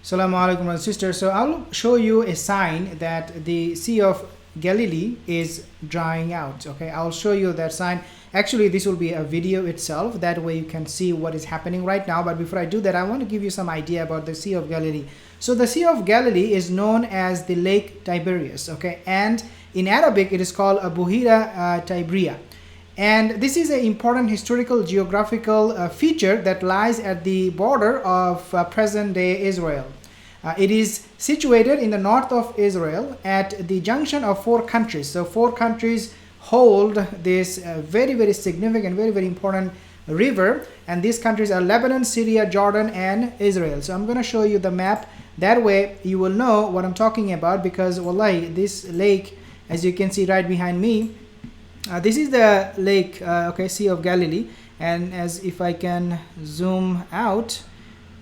Assalamu alaikum brothers and sisters. So I'll show you a sign that the Sea of Galilee is drying out. Okay, I'll show you that sign. Actually, this will be a video itself. That way you can see what is happening right now. But before I do that, I want to give you some idea about the Sea of Galilee. So the Sea of Galilee is known as the Lake Tiberias. Okay, and in Arabic it is called a Buhira Tibria. And this is an important historical geographical feature that lies at the border of present-day Israel. It is situated in the north of Israel at the junction of four countries. So four countries hold this very significant, very important river, and these countries are Lebanon, Syria, Jordan, and Israel. So I'm going to show you the map. That way you will know what I'm talking about, because wallahi, this lake, as you can see right behind me, this is the lake, Sea of Galilee. And as if I can zoom out,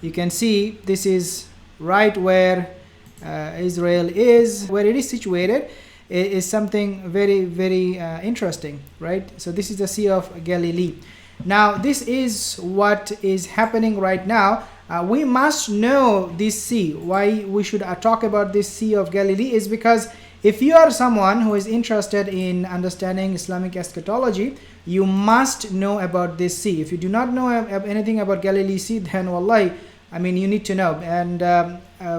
you can see this is right where Israel is, where it is situated. It is something very interesting, right? So this is the Sea of Galilee. Now this is what is happening right now. We must know this sea. Why we should talk about this Sea of Galilee is because if you are someone who is interested in understanding Islamic eschatology, you must know about this sea. If you do not know anything about Galilee Sea, then wallahi, I mean, you need to know. And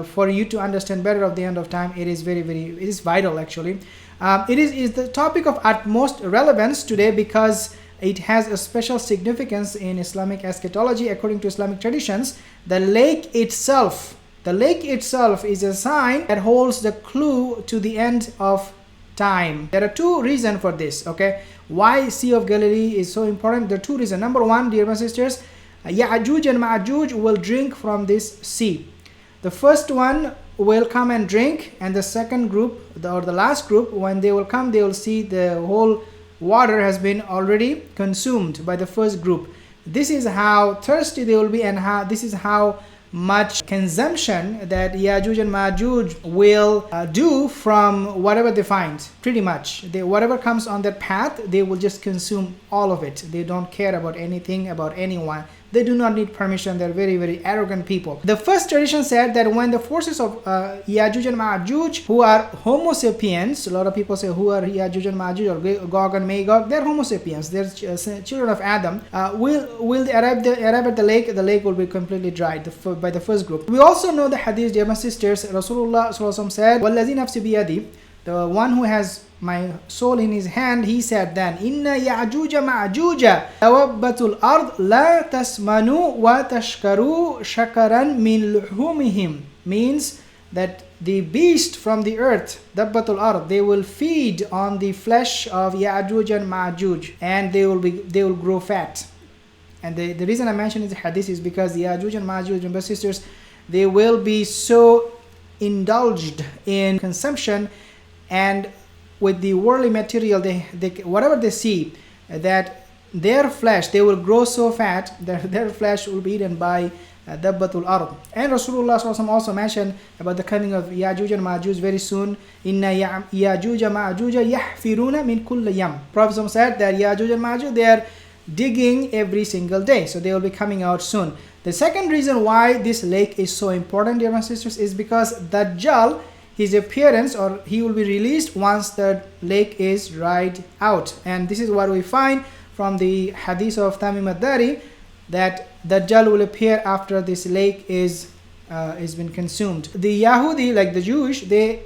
for you to understand better of the end of time, it is it is vital actually. It is the topic of utmost relevance today because it has a special significance in Islamic eschatology. According to Islamic traditions, the lake itself is a sign that holds the clue to the end of time. There are two reasons for this, okay? Why Sea of Galilee is so important? There are two reasons. Number one, dear my sisters, Yajuj and Majuj will drink from this sea. The first one will come and drink, and the second group, or the last group, when they will come, they will see the whole water has been already consumed by the first group. This is how thirsty they will be, and this is how much consumption that Yajuj and Majuj will do from whatever they find. Pretty much, whatever comes on their path, they will just consume all of it. They don't care about anything, about anyone. They do not need permission. They're very arrogant people. The first tradition said that when the forces of Yajuj and Majuj, who are Homo sapiens, a lot of people say who are Yajuj and Majuj, or Gog and Magog, they're Homo sapiens, they're children of Adam, will arrive at the lake will be completely dried by the first group. We also know the hadith, dear my sisters, Rasulullah said, وَالَّذِي نَفْسِ بِيَدِي, the one who has my soul in his hand, he said then, Inna Yajuja Ma'juja Tawabbatul Ard La Tasmanu Wa Tashkaru Shakaran Min Luhumihim, means that the beast from the earth, Dabbatul Ard, they will feed on the flesh of Yajuj and Majuj, and they will grow fat. And the reason I mention this hadith is because the Yajuj and Majuj, and sisters, they will be so indulged in consumption, and with the worldly material, they whatever they see, that their flesh, they will grow so fat that their flesh will be eaten by Dabbatul Ard. And Rasulullah also mentioned about the coming of Yajuj and Majuj very soon. Inna Yajuj Majuj yahfiruna min kulli yam. Prophet said that Yajuj and Majuj, they are digging every single day, so they will be coming out soon. The second reason why this lake is so important, dear my sisters, is because Dajjal, his appearance, or he will be released once the lake is dried out. And this is what we find from the hadith of Tamim ad-Dari, that Dajjal will appear after this lake is been consumed. The Yahudi, like the Jewish, they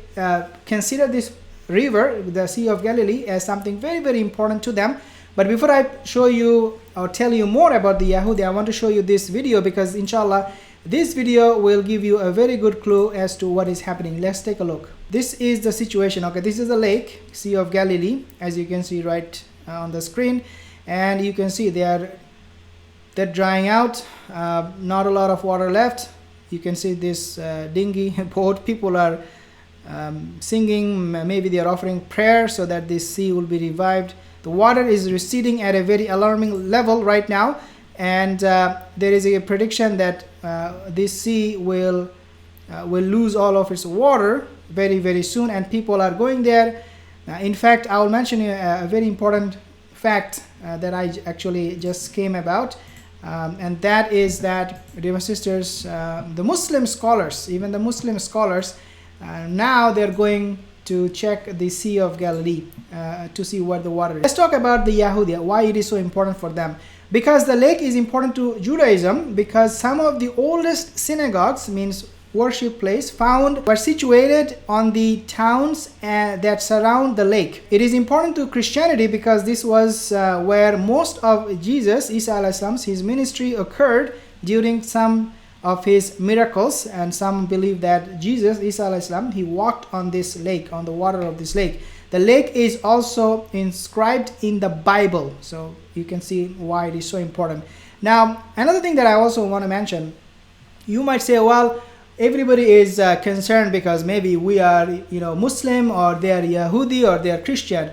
consider this river, the Sea of Galilee, as something very important to them. But before I show you or tell you more about the Yahudi, I want to show you this video, because inshallah this video will give you a very good clue as to what is happening. Let's take a look. This is the situation. Okay, this is the lake, Sea of Galilee, as you can see right on the screen, and you can see they're drying out. Not a lot of water left. You can see this dinghy boat. People are singing. Maybe they are offering prayer so that this sea will be revived. The water is receding at a very alarming level right now. And there is a prediction that this sea will lose all of its water very soon, and people are going there. In fact, I will mention a very important fact that I actually just came about. And that is that, dear sisters, the Muslim scholars, even the Muslim scholars, now they're going to check the Sea of Galilee to see what the water is. Let's talk about the Yahudi, why it is so important for them. Because the lake is important to Judaism, because some of the oldest synagogues, means worship place, were situated on the towns that surround the lake. It is important to Christianity because this was where most of Jesus, Isa alayhi salam, his ministry occurred during some of his miracles, and some believe that Jesus, Isa alayhi salam, he walked on this lake, on the water of this lake. The lake is also inscribed in the Bible, so you can see why it is so important. Now, another thing that I also want to mention, you might say, well, everybody is concerned because maybe we are, Muslim, or they are Yahudi, or they are Christian.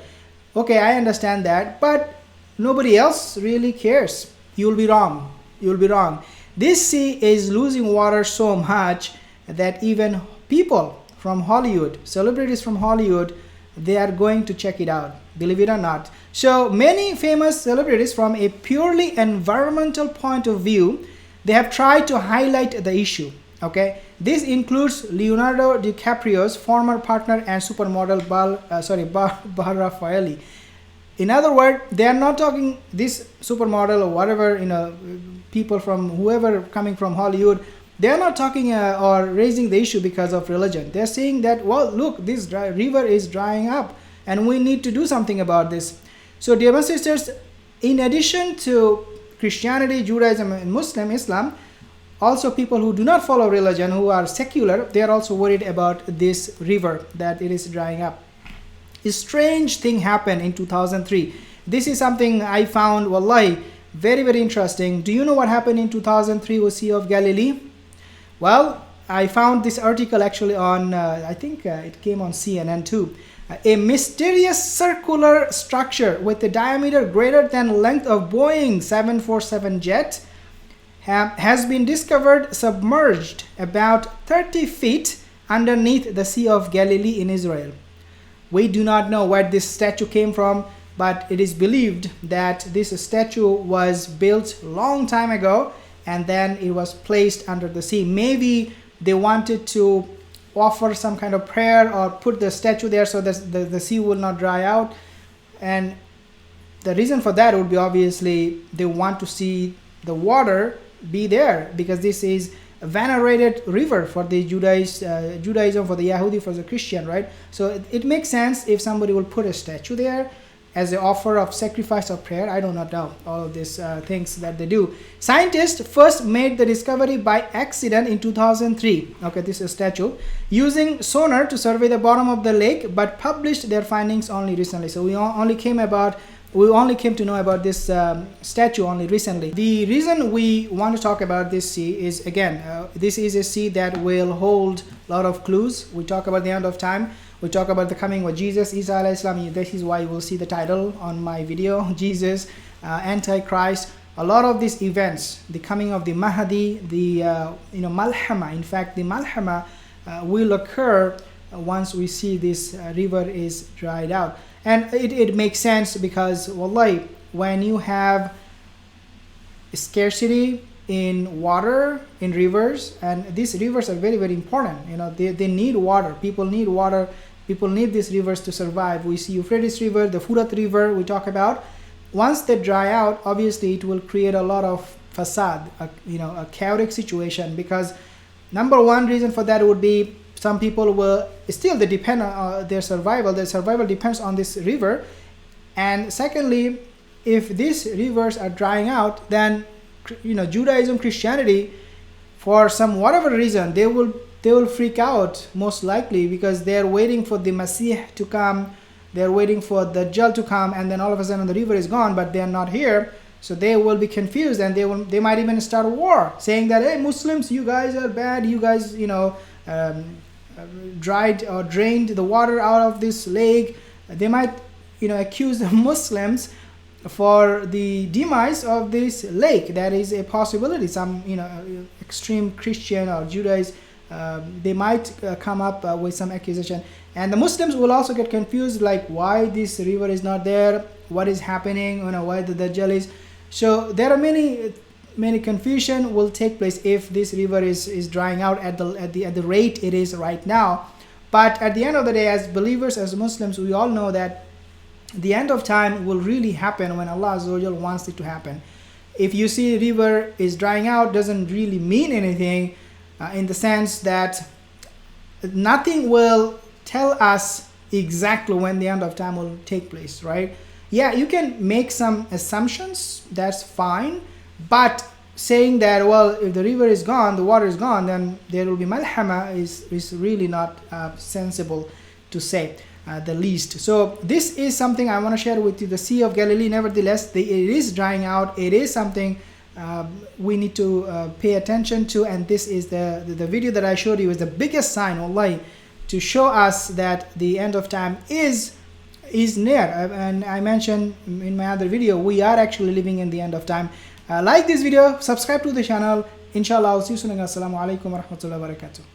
Okay, I understand that, but nobody else really cares. You'll be wrong. You'll be wrong. This sea is losing water so much that even people from Hollywood, celebrities from Hollywood, they are going to check it out, believe it or not. So many famous celebrities, from a purely environmental point of view, they have tried to highlight the issue. Okay, this includes Leonardo DiCaprio's former partner and supermodel Bar Raffaelli. In other words, they are not talking this supermodel or whatever, people from whoever coming from Hollywood. They are not talking or raising the issue because of religion. They are saying that, well, look, this river is drying up and we need to do something about this. So, dear sisters, in addition to Christianity, Judaism, and Islam, also people who do not follow religion, who are secular, they are also worried about this river, that it is drying up. A strange thing happened in 2003. This is something I found, wallahi, very, very interesting. Do you know what happened in 2003 with Sea of Galilee? Well, I found this article actually on, I think it came on CNN too. A mysterious circular structure with a diameter greater than length of Boeing 747 jet has been discovered submerged about 30 feet underneath the Sea of Galilee in Israel. We do not know where this statue came from, but it is believed that this statue was built long time ago and then it was placed under the sea. Maybe they wanted to offer some kind of prayer or put the statue there so that the sea will not dry out. And the reason for that would be, obviously, they want to see the water be there, because this is a venerated river for the Judaism, for the Yahudi, for the Christian, right? So it makes sense if somebody will put a statue there as an offer of sacrifice or prayer. I do not know all of these things that they do. Scientists first made the discovery by accident in 2003. Okay, this is a statue, using sonar to survey the bottom of the lake, but published their findings only recently. So we only came to know about this statue only recently. The reason we want to talk about this sea is, again, this is a sea that will hold a lot of clues. We talk about the end of time. We talk about the coming of Jesus, Isa alayhi salam. This is why you will see the title on my video, Jesus, Antichrist. A lot of these events, the coming of the Mahdi, the Malhama. In fact, the Malhama will occur once we see this river is dried out. And it makes sense because, wallahi, when you have scarcity in water, in rivers, and these rivers are very, very important. They need water. People need water. People need these rivers to survive. We see Euphrates River, the Furat River we talk about. Once they dry out, obviously it will create a lot of facade, a chaotic situation, because number one reason for that would be some people will still, they depend on their survival. Their survival depends on this river. And secondly, if these rivers are drying out, then Judaism, Christianity, for some whatever reason, they will freak out, most likely, because they're waiting for the Messiah to come. They're waiting for the Ad-Dajjal to come, and then all of a sudden the river is gone, but they're not here. So they will be confused, and they might even start a war, saying that, hey, Muslims, you guys are bad. You guys, dried or drained the water out of this lake. They might, accuse the Muslims for the demise of this lake. That is a possibility. Some, extreme Christian or Judaism, they might come up with some accusation. And the Muslims will also get confused, like why this river is not there, what is happening, why the Dajjal is. So there are many many confusion will take place if this river is drying out at the rate it is right now. But at the end of the day, as believers, as Muslims, we all know that the end of time will really happen when Allah Azza wa Jal wants it to happen. If you see river is drying out, doesn't really mean anything in the sense that nothing will tell us exactly when the end of time will take place, right? Yeah, you can make some assumptions, that's fine, but saying that, well, if the river is gone, the water is gone, then there will be malhama is really not sensible to say, the least. So this is something I want to share with you, the Sea of Galilee. Nevertheless, it is drying out. It is something we need to pay attention to, and this is the video that I showed you is the biggest sign, wallahi, to show us that the end of time is near. And I mentioned in my other video, we are actually living in the end of time. Like this video, subscribe to the channel. Inshallah, I'll see you soon. Assalamu alaikum wa rahmatullahi wa barakatuh.